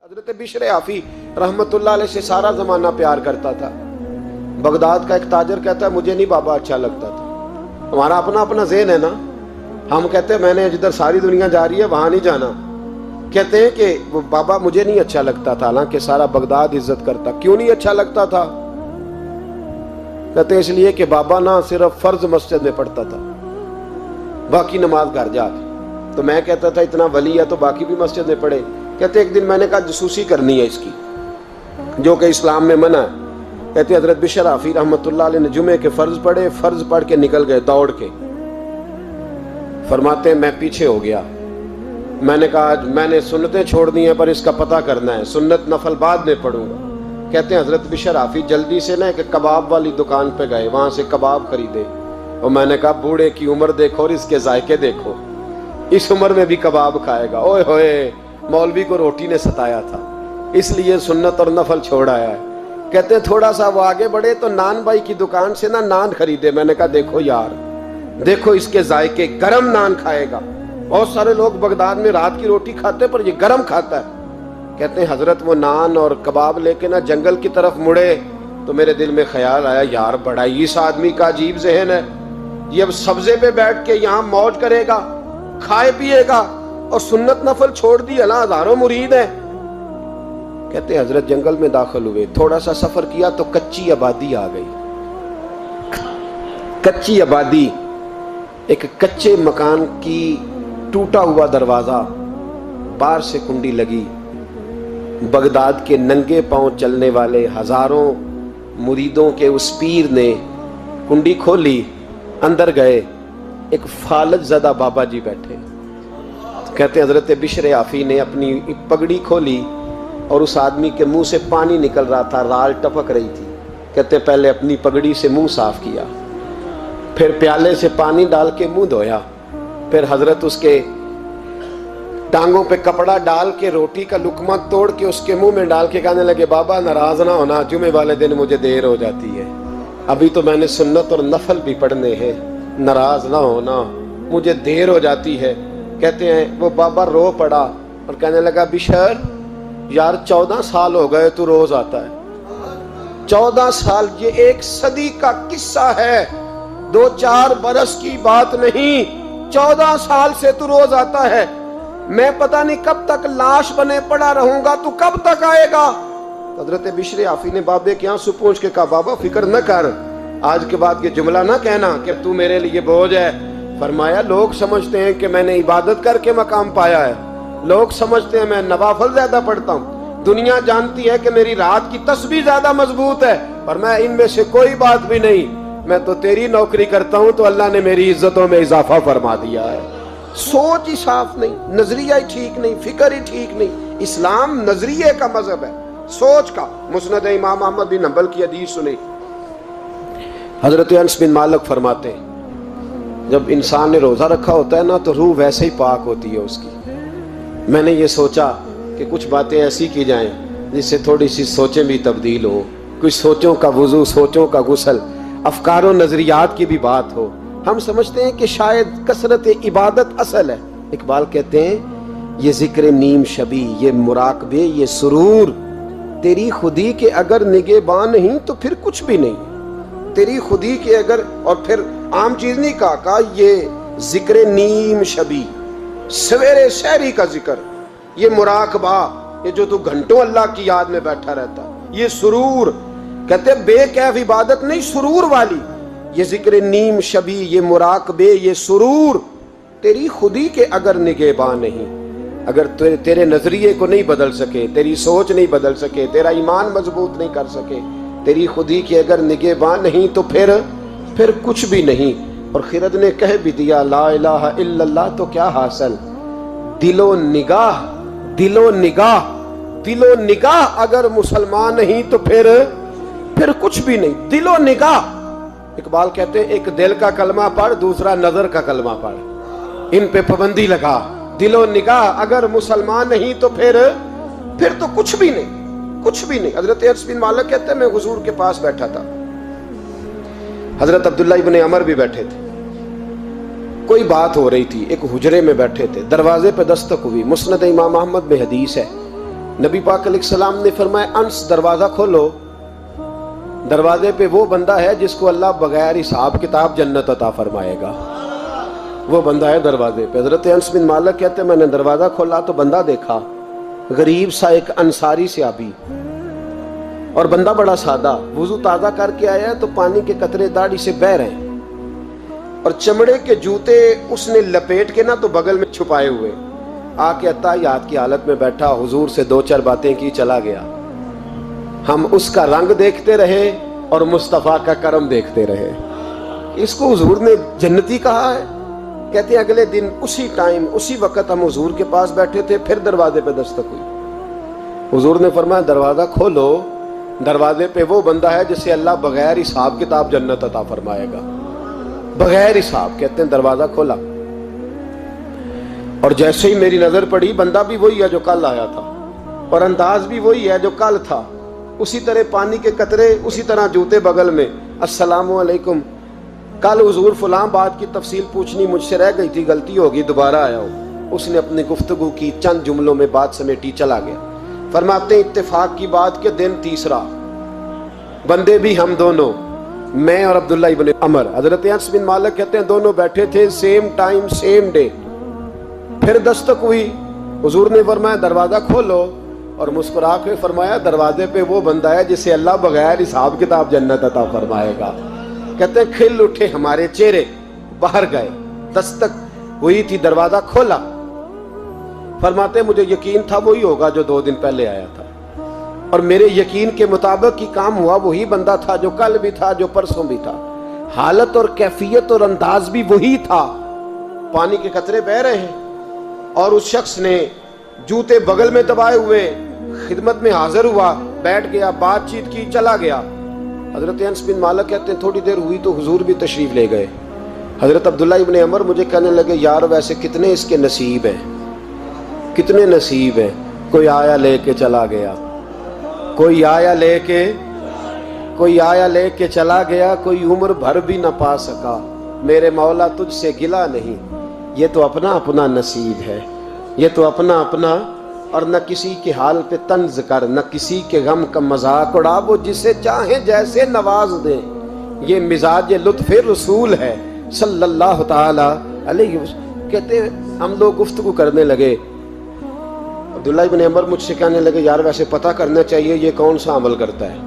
حضرت بشر آفی رحمت اللہ علیہ سے سارا زمانہ پیار کرتا تھا۔ بغداد کا ایک تاجر کہتا ہے مجھے نہیں بابا اچھا لگتا تھا۔ ہمارا اپنا اپنا ذہن ہے نا، ہم کہتے ہیں میں نے جدھر ساری دنیا جا رہی ہے وہاں نہیں جانا، کہتے ہیں کہ وہ بابا مجھے نہیں اچھا لگتا تھا، حالانکہ سارا بغداد عزت کرتا۔ کیوں نہیں اچھا لگتا تھا؟ کہتے ہیں اس لیے کہ بابا نہ صرف فرض مسجد میں پڑھتا تھا، باقی نماز گھر جا کے۔ تو میں کہتا تھا اتنا ولی ہے تو باقی بھی مسجد میں پڑھے۔ کہتے ایک دن میں نے کہا جسوسی کرنی ہے اس کی، جو کہ اسلام میں منع ہے۔ کہتے حضرت بشر آفی رحمت اللہ علیہ نے جمعے کے فرض پڑھے، فرض پڑھ کے نکل گئے دوڑ کے۔ فرماتے ہیں میں پیچھے ہو گیا، میں نے کہا میں نے سنتیں چھوڑ دی ہیں پر اس کا پتہ کرنا ہے، سنت نفل بعد میں پڑھوں گا۔ کہتے ہیں حضرت بشر آفی جلدی سے نا ایک کباب والی دکان پہ گئے، وہاں سے کباب خریدے، اور میں نے کہا بوڑھے کی عمر دیکھو اور اس کے ذائقے دیکھو، اس عمر میں بھی کباب کھائے گا۔ اوئے ہوئے، مولوی کو روٹی نے ستایا تھا، اس لیے سنت اور نفل چھوڑ آیا ہے۔ کہتے ہیں تھوڑا سا وہ آگے بڑھے تو نان بھائی کی دکان سے نا نان خریدے۔ میں نے کہا دیکھو یار، دیکھو اس کے ذائقے، گرم نان کھائے گا۔ بہت سارے لوگ بغداد میں رات کی روٹی کھاتے پر یہ گرم کھاتا ہے۔ کہتے ہیں حضرت وہ نان اور کباب لے کے نا جنگل کی طرف مڑے تو میرے دل میں خیال آیا یار بڑا ہی اس آدمی کا عجیب ذہن ہے، یہ اب سبزے پہ بیٹھ کے یہاں موج کرے گا، کھائے پیے گا، اور سنت نفل چھوڑ دی، اللہ ہزاروں مرید ہیں۔ کہتے ہیں حضرت جنگل میں داخل ہوئے، تھوڑا سا سفر کیا تو کچی آبادی آ گئی۔ کچی آبادی، ایک کچے مکان کی ٹوٹا ہوا دروازہ، باہر سے کنڈی لگی۔ بغداد کے ننگے پاؤں چلنے والے ہزاروں مریدوں کے اس پیر نے کنڈی کھولی، اندر گئے، ایک فالج زدہ بابا جی بیٹھے۔ کہتے ہیں حضرت بشر آفی نے اپنی پگڑی کھولی اور اس آدمی کے منہ سے پانی نکل رہا تھا، رال ٹپک رہی تھی۔ کہتے ہیں پہلے اپنی پگڑی سے منہ صاف کیا، پھر پیالے سے پانی ڈال کے منہ دھویا، پھر حضرت اس کے ٹانگوں پہ کپڑا ڈال کے روٹی کا لقمہ توڑ کے اس کے منہ میں ڈال کے کہنے لگے بابا ناراض نہ ہونا، جمعے والے دن مجھے دیر ہو جاتی ہے، ابھی تو میں نے سنت اور نفل بھی پڑھنے ہیں، ناراض نہ ہونا، مجھے دیر ہو جاتی ہے۔ کہتے ہیں وہ بابا رو پڑا اور کہنے لگا بشر یار 14 سال ہو گئے تو روز آتا ہے، 14 سال، یہ ایک صدی کا قصہ ہے، 2-4 برس کی بات نہیں، 14 سال سے تو روز آتا ہے، میں پتہ نہیں کب تک لاش بنے پڑا رہوں گا، تو کب تک آئے گا؟ حضرت بشر آفی نے بابے کے آنسو پوچھ کے کہا بابا فکر نہ کر، آج کے بعد یہ جملہ نہ کہنا کہ تو میرے لیے بوجھ ہے۔ فرمایا لوگ سمجھتے ہیں کہ میں نے عبادت کر کے مقام پایا ہے، لوگ سمجھتے ہیں میں نوافل زیادہ پڑھتا ہوں، دنیا جانتی ہے کہ میری رات کی تسبیح زیادہ مضبوط ہے، اور میں ان میں سے کوئی بات بھی نہیں، میں تو تیری نوکری کرتا ہوں تو اللہ نے میری عزتوں میں اضافہ فرما دیا ہے۔ سوچ ہی صاف نہیں، نظریہ ہی ٹھیک نہیں، فکر ہی ٹھیک نہیں۔ اسلام نظریے کا مذہب ہے، سوچ کا۔ مسند امام احمد بن حنبل کی حدیث سنی، حضرت انس بن مالک فرماتے ہیں جب انسان نے روزہ رکھا ہوتا ہے نا تو روح ویسے ہی پاک ہوتی ہے اس کی۔ میں نے یہ سوچا کہ کچھ باتیں ایسی کی جائیں جس سے تھوڑی سی سوچیں بھی تبدیل ہو، کچھ سوچوں کا وضو، سوچوں کا غسل، افکار و نظریات کی بھی بات ہو۔ ہم سمجھتے ہیں کہ شاید کثرت عبادت اصل ہے۔ اقبال کہتے ہیں یہ ذکر نیم شبی، یہ مراقبے، یہ سرور، تیری خودی کے اگر نگہباں نہیں تو پھر کچھ بھی نہیں، تیری خودی کے اگر، اور پھر عام چیز نہیں کہا یہ ذکر نیم شبی، سویرے سحری کا ذکر، یہ مراقبہ، یہ جو تو گھنٹوں اللہ کی یاد میں بیٹھا رہتا، یہ سرور، کہتے بے کیف عبادت نہیں، سرور والی، یہ ذکر نیم شبی، یہ مراقبے، یہ سرور، تیری خودی کے اگر نگہباں نہیں، اگر تیرے نظریے کو نہیں بدل سکے، تیری سوچ نہیں بدل سکے، تیرا ایمان مضبوط نہیں کر سکے، تیری خودی کے اگر نگہباں نہیں تو پھر کچھ بھی نہیں۔ اور خرد نے کہہ بھی دیا لا الہ الا اللہ تو کیا حاصل، دل و نگاہ، دل و نگاہ، دل و نگاہ اگر مسلمان نہیں تو پھر کچھ بھی نہیں، دل و نگاہ۔ اقبال کہتے ہیں ایک دل کا کلمہ پڑھ، دوسرا نظر کا کلمہ پڑھ، ان پہ پابندی لگا۔ دل و نگاہ اگر مسلمان نہیں تو پھر تو کچھ بھی نہیں، کچھ بھی نہیں۔ حضرت انس بن مالک کہتے ہیں میں حضور کے پاس بیٹھا تھا، حضرت عبداللہ ابن عمر بھی بیٹھے تھے، کوئی بات ہو رہی تھی، ایک حجرے میں بیٹھے تھے، دروازے پہ دستک ہوئی۔ مسند امام احمد میں حدیث ہے نبی پاک علیہ السلام نے فرمایا انس دروازہ کھولو، دروازے پہ وہ بندہ ہے جس کو اللہ بغیر حساب کتاب جنت عطا فرمائے گا، وہ بندہ ہے دروازے پہ۔ حضرت انس بن مالک کہتے ہیں میں نے دروازہ کھولا تو بندہ دیکھا، غریب سا ایک انصاری صحابی، اور بندہ بڑا سادہ، وضو تازہ کر کے آیا ہے تو پانی کے قطرے داڑھی سے بہہ رہے ہیں، اور چمڑے کے جوتے اس نے لپیٹ کے نہ تو بغل میں چھپائے ہوئے، آ کے اتحیات کی حالت میں بیٹھا، حضور سے دو چار باتیں کی، چلا گیا۔ ہم اس کا رنگ دیکھتے رہے اور مصطفیٰ کا کرم دیکھتے رہے۔ اس کو حضور نے جنتی کہا ہے۔ کہتے ہیں اگلے دن اسی ٹائم اسی وقت ہم حضور کے پاس بیٹھے تھے، پھر دروازے پہ دستک ہوئی، حضور نے فرمایا دروازہ کھولو، دروازے پہ وہ بندہ ہے جسے اللہ بغیر حساب کتاب جنت عطا فرمائے گا، بغیر حساب۔ کہتے ہیں دروازہ کھولا، اور جیسے ہی میری نظر پڑی، بندہ بھی وہی ہے جو کل آیا تھا، اور انداز بھی وہی ہے جو کل تھا، اسی طرح پانی کے قطرے، اسی طرح جوتے بغل میں، السلام علیکم، کل حضور فلاں بات کی تفصیل پوچھنی مجھ سے رہ گئی تھی، غلطی ہوگی، دوبارہ آیا ہوں۔ اس نے اپنی گفتگو کی، چند جملوں میں بات سمیٹی، چلا گیا۔ فرماتے ہیں اتفاق کی بات کہ دن تیسرا، بندے بھی ہم دونوں، میں اور عبداللہ ابن عمر، حضرت انس بن مالک کہتے ہیں دونوں بیٹھے تھے، سیم ٹائم سیم ڈے۔ پھر دستک ہوئی، حضور نے فرمایا دروازہ کھولو، اور مسکرا کے فرمایا دروازے پہ وہ بندہ ہے جسے اللہ بغیر حساب کتاب جنت عطا فرمائے گا۔ کہتے ہیں کھل اٹھے ہمارے چہرے، باہر گئے، دستک ہوئی تھی، دروازہ کھولا۔ فرماتے ہیں مجھے یقین تھا وہی ہوگا جو 2 دن پہلے آیا تھا، اور میرے یقین کے مطابق ہی کام ہوا، وہی بندہ تھا جو کل بھی تھا، جو پرسوں بھی تھا، حالت اور کیفیت اور انداز بھی وہی تھا۔ پانی کے قطرے بہہ رہے ہیں، اور اس شخص نے جوتے بغل میں دبائے ہوئے خدمت میں حاضر ہوا، بیٹھ گیا، بات چیت کی، چلا گیا۔ حضرت انس بن مالک کہتے ہیں تھوڑی دیر ہوئی تو حضور بھی تشریف لے گئے۔ حضرت عبداللہ ابن عمر مجھے کہنے لگے یار ویسے کتنے اس کے نصیب ہیں، کتنے نصیب ہیں، کوئی آیا لے کے چلا گیا، کوئی آیا لے کے چلا گیا، کوئی عمر بھر بھی نہ پا سکا، میرے مولا تجھ سے گلہ نہیں، یہ تو اپنا اپنا نصیب ہے، یہ تو اپنا اپنا، اور نہ کسی کے حال پہ طنز کر، نہ کسی کے غم کا مذاق اڑا، وہ جسے چاہیں جیسے نواز دیں، یہ مزاج لطف رسول ہے صلی اللہ تعالی علیہ وسلم۔ کہتے ہیں ہم لوگ گفتگو کرنے لگے، عبداللہ ابن عمر مجھ سے کہنے لگے یار ویسے پتہ کرنا چاہیے یہ کون سا عمل کرتا ہے،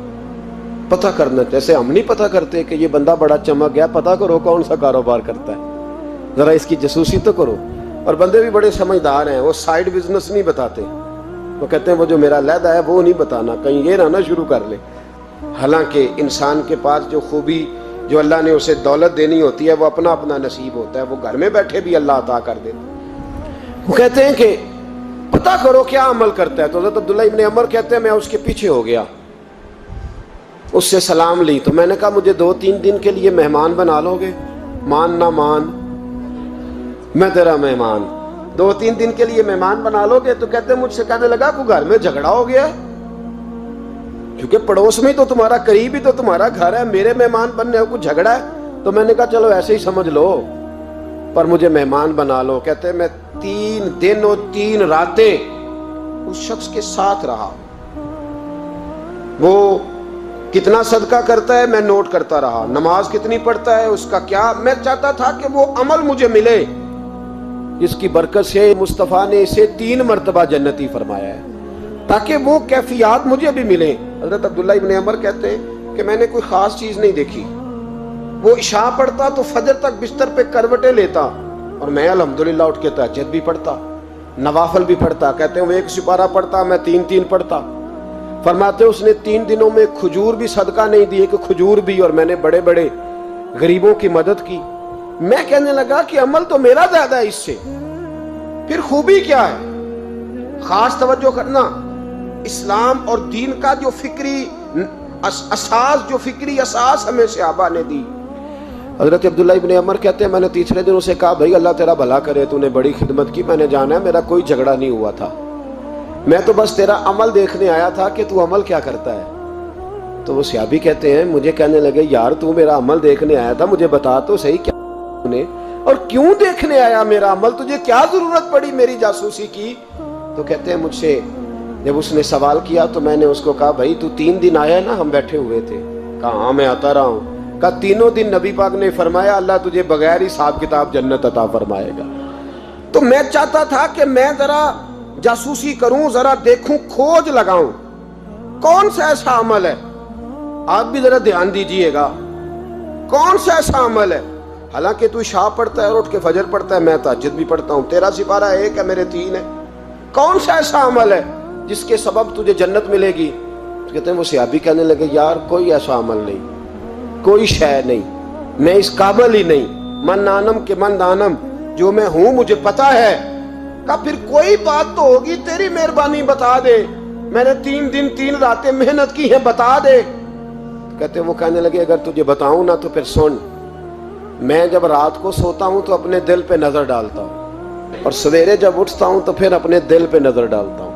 پتہ کرنا، جیسے ہم نہیں پتہ کرتے کہ یہ بندہ بڑا چمک گیا، پتہ کرو کون سا کاروبار کرتا ہے، ذرا اس کی جاسوسی تو کرو۔ اور بندے بھی بڑے سمجھدار ہیں، وہ سائیڈ بزنس نہیں بتاتے، وہ کہتے ہیں وہ جو میرا علیحدہ ہے وہ نہیں بتانا، کہیں یہ نہ شروع کر لے۔ حالانکہ انسان کے پاس جو خوبی، جو اللہ نے اسے دولت دینی ہوتی ہے، وہ اپنا اپنا نصیب ہوتا ہے، وہ گھر میں بیٹھے بھی اللہ عطا کر دیتا۔ وہ کہتے ہیں کہ پتہ کرو کیا عمل کرتا ہے، تو حضرت عبداللہ ابن عمر کہتے ہیں میں اس کے پیچھے ہو گیا، اس سے سلام لی، تو میں نے کہا مجھے 2-3 دن کے لیے مہمان بنا لو گے، مان نہ مان میں تیرا مہمان، 2-3 دن کے لیے مہمان بنا لو گے؟ تو کہتے ہیں مجھ سے کہنے لگا کوئی گھر میں جھگڑا ہو گیا، کیونکہ پڑوس میں تو تمہارا، قریب ہی تو تمہارا گھر ہے، میرے مہمان بننے کو جھگڑا ہے؟ تو میں نے کہا چلو ایسے ہی سمجھ لو، پر مجھے مہمان بنا لو۔ کہتے ہیں میں 3 دن اور 3 راتیں اس شخص کے ساتھ رہا، وہ کتنا صدقہ کرتا ہے میں نوٹ کرتا رہا، نماز کتنی پڑھتا ہے، اس کا کیا، میں چاہتا تھا کہ وہ عمل مجھے ملے جس کی برکت سے مصطفیٰ نے اسے 3 مرتبہ جنتی فرمایا ہے، تاکہ وہ کیفیات مجھے بھی ملیں۔ حضرت عبداللہ ابن عمر کہتے ہیں کہ میں نے کوئی خاص چیز نہیں دیکھی، وہ عشاء پڑھتا تو فجر تک بستر پہ کروٹیں لیتا، اور میں الحمدللہ اٹھ کے تہجد بھی پڑھتا، نوافل بھی پڑھتا۔ کہتے ہیں وہ 1 سپارہ پڑھتا، میں 3 پڑھتا۔ فرماتے اس نے 3 دنوں میں کھجور بھی صدقہ نہیں دی، کہ کھجور بھی، اور میں نے بڑے بڑے غریبوں کی مدد کی۔ میں کہنے لگا کہ عمل تو میرا زیادہ ہے اس سے، پھر خوبی کیا ہے؟ خاص توجہ کرنا، اسلام اور دین کا جو فکری اساس، جو فکری اساس ہمیں صحابہ نے دی۔ حضرت عبداللہ ابن عمر کہتے ہیں میں نے تیسرے دن اسے کہا بھائی اللہ تیرا بھلا کرے، تو نے بڑی خدمت کی، میں نے جانا ہے میرا کوئی جھگڑا نہیں ہوا تھا، میں تو بس تیرا عمل دیکھنے آیا تھا کہ تو عمل کیا کرتا ہے۔ تو وہ صحابی کہتے ہیں مجھے کہنے لگے یار تو میرا عمل دیکھنے آیا تھا، مجھے بتا تو صحیح کیا نے، اور کیوں دیکھنے آیا میرا عمل، تجھے کیا ضرورت پڑی میری جاسوسی کی؟ تو کہتے ہیں مجھ سے جب اس نے سوال کیا تو میں نے اس کو کہا بھائی تو 3 دن آیا نا ہم بیٹھے ہوئے تھے؟ کہا ہاں میں آتا رہا ہوں۔ کہا 3 دن نبی پاک نے فرمایا اللہ تجھے بغیر حساب کتاب جنت عطا فرمائے گا۔ تو میں چاہتا تھا کہ میں ذرا جاسوسی کروں، ذرا دیکھوں، کھوج لگاؤں کون سا ایسا عمل ہے، آپ بھی ذرا دھیان دیجئے گا، کون سا ایسا عمل ہے، حالانکہ تو عشاء پڑھتا ہے اور اٹھ کے فجر پڑھتا ہے، میں تہجد بھی پڑھتا ہوں، تیرا سپارہ 1 ہے میرے 3 ہے، کون سا ایسا عمل ہے جس کے سبب تجھے جنت ملے گی؟ کہتے ہیں وہ صحابی کہنے لگے یار کوئی ایسا عمل نہیں، کوئی شے نہیں، میں اس قابل ہی نہیں، من نانم کے من دانم، جو میں ہوں مجھے پتا ہے۔ کہا پھر کوئی بات تو ہوگی، تیری مہربانی بتا دے، میں نے 3 دن 3 راتیں محنت کی ہیں، بتا دے۔ کہتے وہ کہنے لگے اگر تجھے بتاؤں نا تو پھر سن، میں جب رات کو سوتا ہوں تو اپنے دل پہ نظر ڈالتا ہوں، اور سویرے جب اٹھتا ہوں تو پھر اپنے دل پہ نظر ڈالتا ہوں،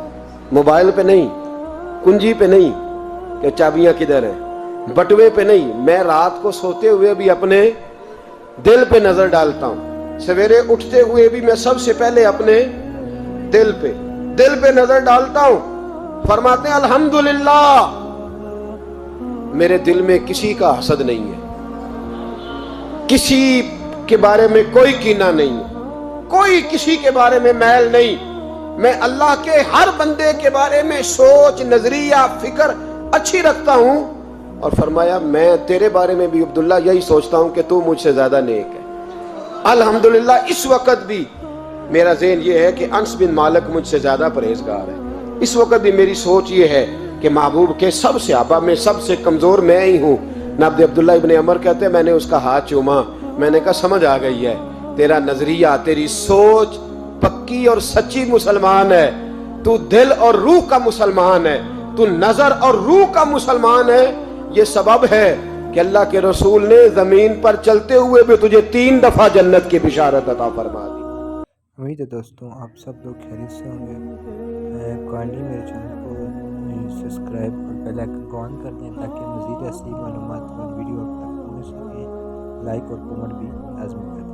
موبائل پہ نہیں، کنجی پہ نہیں کہ چابیاں کدھر ہیں، بٹوے پہ نہیں، میں رات کو سوتے ہوئے بھی اپنے دل پہ نظر ڈالتا ہوں، سویرے اٹھتے ہوئے بھی میں سب سے پہلے اپنے دل پہ نظر ڈالتا ہوں۔ فرماتے ہیں الحمدللہ میرے دل میں کسی کا حسد نہیں ہے، کسی کے بارے میں کوئی کینہ نہیں ہے، کوئی کسی کے بارے میں میل نہیں، میں اللہ کے ہر بندے کے بارے میں سوچ، نظریہ، فکر اچھی رکھتا ہوں۔ اور فرمایا میں تیرے بارے میں بھی عبداللہ یہی سوچتا ہوں کہ تو مجھ سے زیادہ نیک ہے۔ الحمدللہ اس وقت بھی میرا ذہن یہ ہے کہ انس بن مالک مجھ سے زیادہ پرہیزگار ہے، اس وقت بھی میری سوچ یہ ہے کہ محبوب کے سب صحابہ میں سب سے کمزور میں ہی ہوں۔ نابد عبداللہ ابن عمر کہتے ہیں میں نے اس کا ہاتھ چوما، میں نے کہا سمجھ آ گئی ہے، تیرا نظریہ، تیری سوچ پکی اور سچی مسلمان ہے، تو دل اور روح کا مسلمان ہے، تو نظر اور روح کا مسلمان ہے۔ یہ سبب ہے کہ اللہ کے رسول نے زمین پر چلتے ہوئے بھی تجھے 3 دفعہ جنت کی بشارت عطا فرما دی۔ امید ہے دوستوں آپ سب لوگ خیریت سے ہوں گے۔ کائنڈلی میرے چینل کو سبسکرائب اور بیل آئکن کو آن کر دیں تاکہ مزید ایسی معلومات اور ویڈیو آپ تک پہنچ سکیں۔ لائک اور کمنٹ بھی لازمی کر دیں۔